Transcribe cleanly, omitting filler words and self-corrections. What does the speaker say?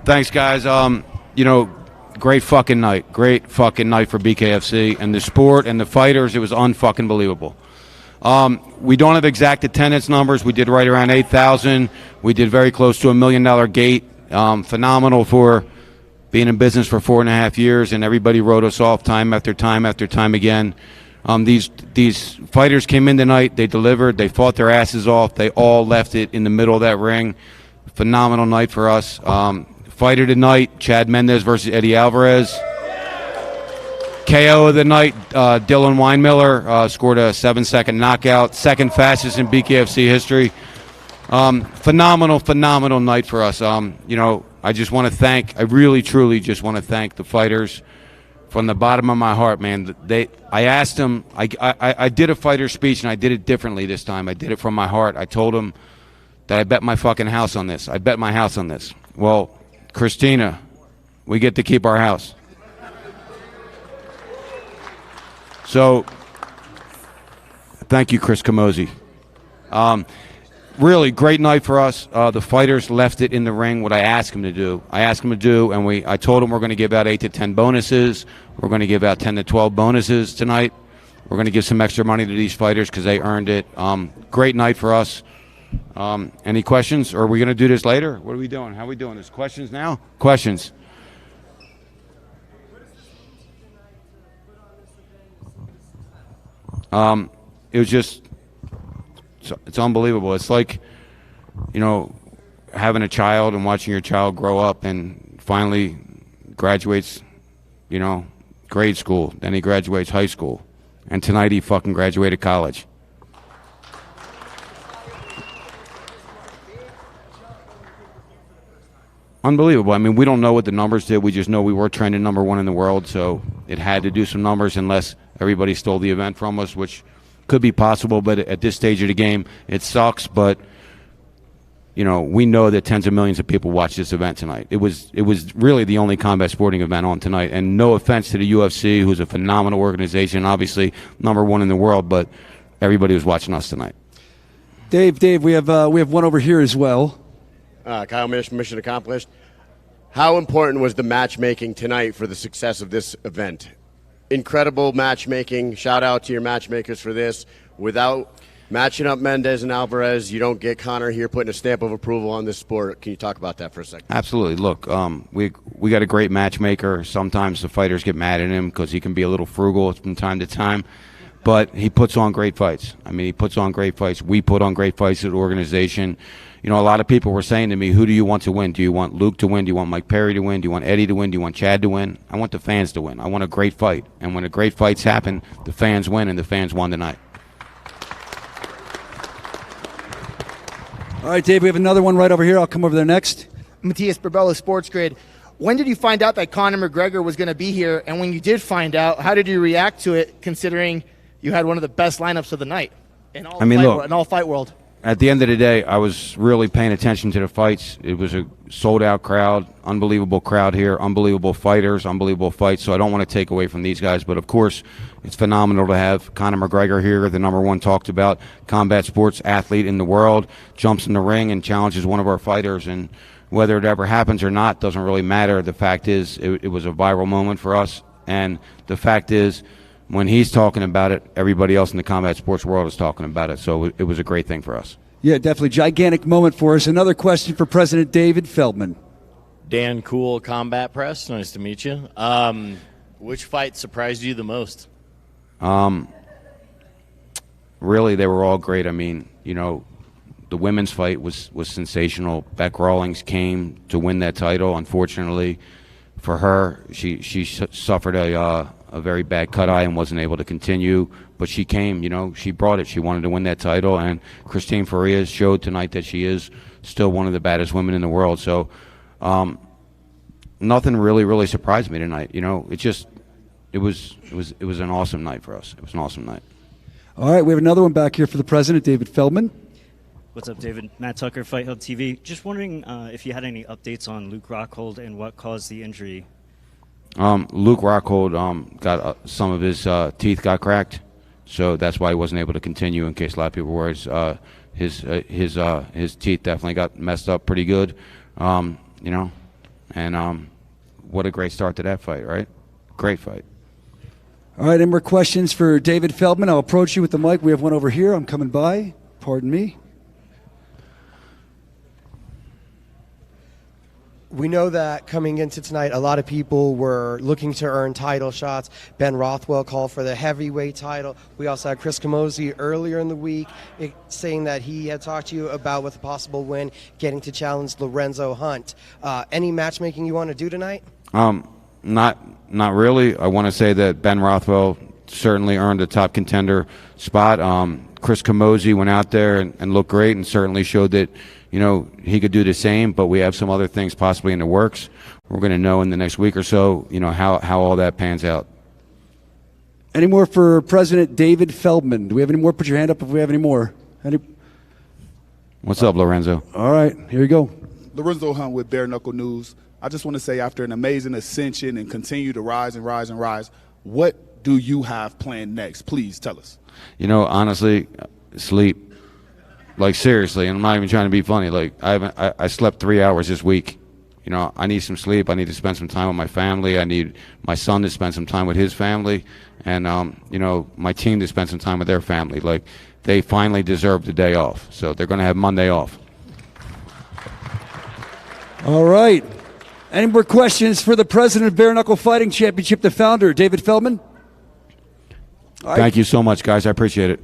Thanks, guys. Great fucking night. Great fucking night for BKFC and the sport and the fighters. It was unfucking believable. We don't have exact attendance numbers. We did right around 8,000. We did very close to $1 million gate. Phenomenal for being in business for 4.5 years, and everybody wrote us off time after time after time again. These fighters came in tonight. They delivered. They fought their asses off. They all left it in the middle of that ring. Phenomenal night for us. Fighter tonight, Chad Mendez versus Eddie Alvarez. KO of the night, Dylan Weinmiller scored a 7-second knockout, second fastest in BKFC history. Phenomenal night for us. I just want to thank, I really, truly just want to thank the fighters from the bottom of my heart, man. I asked them, I did a fighter speech, and I did it differently this time. I did it from my heart. I told them that I bet my fucking house on this. I bet my house on this. Well, Christina, we get to keep our house. So, thank you, Chris Camozzi. Really great night for us. The fighters left it in the ring, what I asked them to do. And I told them we're going to give out 8 to 10 bonuses. We're going to give out 10 to 12 bonuses tonight. We're going to give some extra money to these fighters because they earned it. Great night for us. Any questions? Or are we going to do this later? What are we doing? How are we doing this? Questions now? Questions. It was just, it's unbelievable. It's like, having a child and watching your child grow up and finally graduates, grade school. Then he graduates high school. And tonight he fucking graduated college. Unbelievable. I mean, we don't know what the numbers did. We just know we were trending number 1 in the world, so it had to do some numbers unless everybody stole the event from us, which could be possible, but at this stage of the game, it sucks. But, we know that tens of millions of people watched this event tonight. It was really the only combat sporting event on tonight, and no offense to the UFC, who's a phenomenal organization, obviously number 1 in the world, but everybody was watching us tonight. Dave, we have one over here as well. Kyle Mish, mission accomplished. How important was the matchmaking tonight for the success of this event? Incredible matchmaking. Shout out to your matchmakers for this. Without matching up Mendez and Alvarez, you don't get Conor here putting a stamp of approval on this sport. Can you talk about that for a second? Absolutely. Look, we got a great matchmaker. Sometimes the fighters get mad at him because he can be a little frugal from time to time. But he puts on great fights. I mean, he puts on great fights. We put on great fights as an organization. A lot of people were saying to me, who do you want to win? Do you want Luke to win? Do you want Mike Perry to win? Do you want Eddie to win? Do you want Chad to win? I want the fans to win. I want a great fight. And when the great fights happen, the fans win, and the fans won tonight. All right, Dave, we have another one right over here. I'll come over there next. Matthias Berbella, Sports Grid. When did you find out that Conor McGregor was going to be here? And when you did find out, how did you react to it, considering you had one of the best lineups of the night in all fight world? At the end of the day, I was really paying attention to the fights. It was a sold-out crowd, unbelievable crowd here, unbelievable fighters, unbelievable fights. So I don't want to take away from these guys. But, of course, it's phenomenal to have Conor McGregor here, the number 1 talked about combat sports athlete in the world, jumps in the ring and challenges one of our fighters. And whether it ever happens or not doesn't really matter. The fact is it was a viral moment for us. And the fact is, when he's talking about it, everybody else in the combat sports world is talking about it. So it was a great thing for us. Yeah, definitely. Gigantic moment for us. Another question for President David Feldman. Dan Cool, Combat Press. Nice to meet you. Which fight surprised you the most? Really, they were all great. I mean, the women's fight was sensational. Beck Rawlings came to win that title. Unfortunately for her, she suffered a very bad cut eye and wasn't able to continue. But she came, she brought it. She wanted to win that title. And Christine Farias showed tonight that she is still one of the baddest women in the world. So nothing really surprised me tonight. It was an awesome night for us. It was an awesome night. All right, we have another one back here for the president, David Feldman. What's up, David? Matt Tucker, Fight Hub TV. Just wondering if you had any updates on Luke Rockhold and what caused the injury. Luke Rockhold got some of his teeth got cracked, so that's why he wasn't able to continue. In case a lot of people were worried, his teeth definitely got messed up pretty good, and And what a great start to that fight, right? Great fight. All right, any more questions for David Feldman? I'll approach you with the mic. We have one over here. I'm coming by. Pardon me. We know that coming into tonight, a lot of people were looking to earn title shots. Ben Rothwell called for the heavyweight title. We also had Chris Camozzi earlier in the week saying that he had talked to you about, with a possible win, getting to challenge Lorenzo Hunt. Any matchmaking you want to do tonight? Not really. I want to say that Ben Rothwell certainly earned a top contender spot. Chris Camozzi went out there and looked great and certainly showed that, you know, he could do the same, but we have some other things possibly in the works. We're going to know in the next week or so, you know, how all that pans out. Any more for President David Feldman? Do we have any more? Put your hand up if we have any more. What's up, Lorenzo? All right, here you go. Lorenzo Hunt with Bare Knuckle News. I just want to say, after an amazing ascension and continue to rise and rise and rise, what do you have planned next? Please tell us. You know, honestly, sleep. Like, seriously, and I'm not even trying to be funny. Like, I slept 3 hours this week. You know, I need some sleep. I need to spend some time with my family. I need my son to spend some time with his family, and you know, my team to spend some time with their family. Like, they finally deserve the day off, so they're going to have Monday off. All right. Any more questions for the president of Bare Knuckle Fighting Championship, the founder, David Feldman? Thank you so much, guys. I appreciate it.